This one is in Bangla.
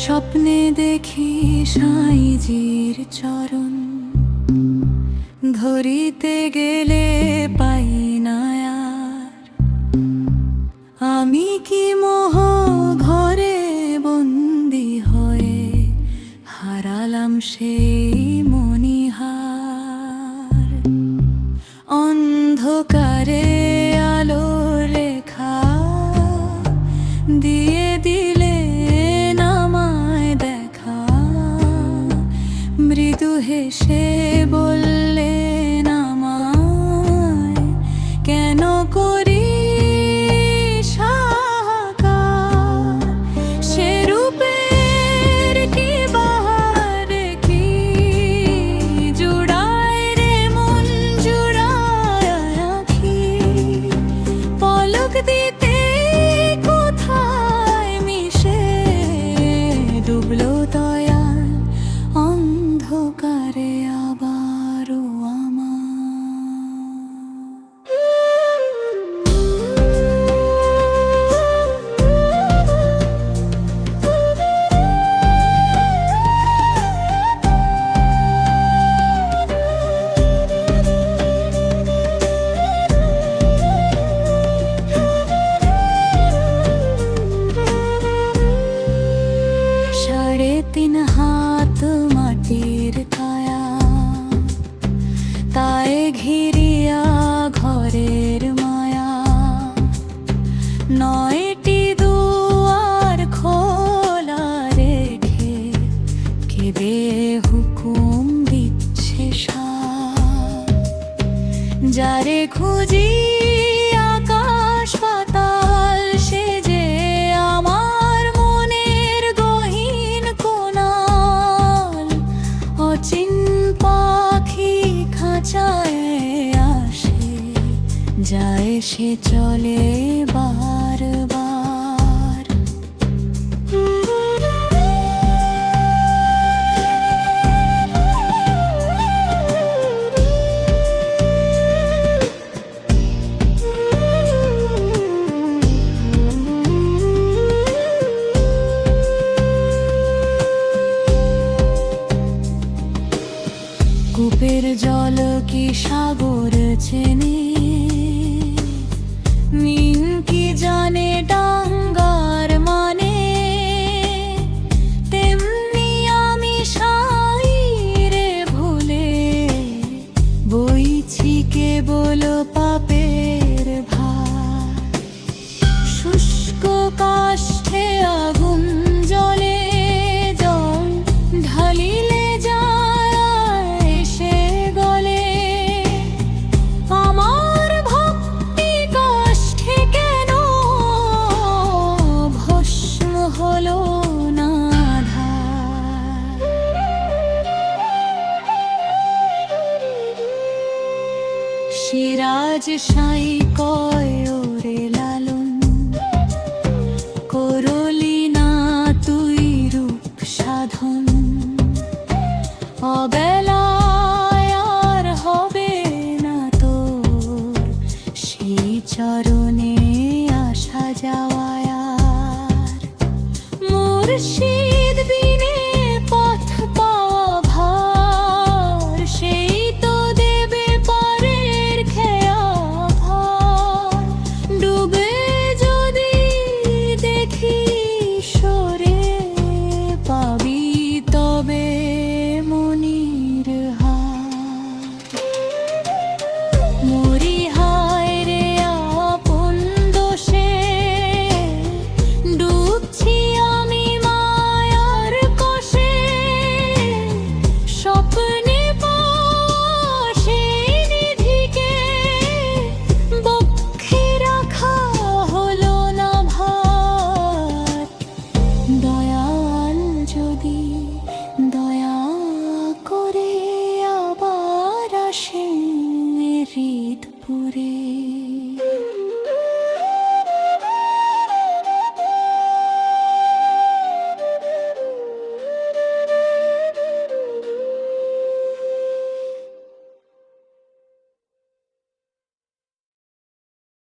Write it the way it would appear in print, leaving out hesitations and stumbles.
স্বপ্নে দেখি সাইজির চরণ, ধরিতে গেলে পাই না আর। আমি কি মোহ ঘরে বন্দি হয়ে হারালাম সেই মণিহার। অন্ধকারে আলোর রেখা দিয়ে দিলে মৃদু হেসে বললেন আমায়, কেন করি হাহাকার? সে রূপের কি বাহার, কি জুড়ায় রে মন জুড়ায় আঁখি। পলক দিতে কোথায় মিশে ডুবলো দয়াল অন্ধকারে আবারও আমার। সাড়ে 3 হাত মাটির কায়া, তায়ে ঘিরিয়া ঘরের মায়া। 9টি দুয়ার খোলা রেখে কেঁদে হুকুম দিচ্ছে সাপ। যারে খুঁজি আকাশ পাতাল, সে যে আমার মনের গহীন কোণাল। অচিন পাখি খাঁচায় আসে, যায় সে চলে বারবার। কূপের জল কি সাগর চেনে, মিন কি জানে ডাঙ্গার মানে। তেমনি আমি সাইরে ভুলে বইছি কেবল পাপের ভার। শুষ্ক কাষ্ঠে আগুন জ্বলে, জল ঢালিলে সিরাজ সাই কয় ওরে লালন, করলি না তুই রূপ সাধন। অবেলায় আর হবে না তোর সেই চরণে আসা যাওয়ায় আর। মুর্শিদ বিনে পথ পাওয়া ভার, সেই তো দেবে পরের খেয়া ভার। দয়াল যদি দয়া করে আবার আসেন হৃদপুরে।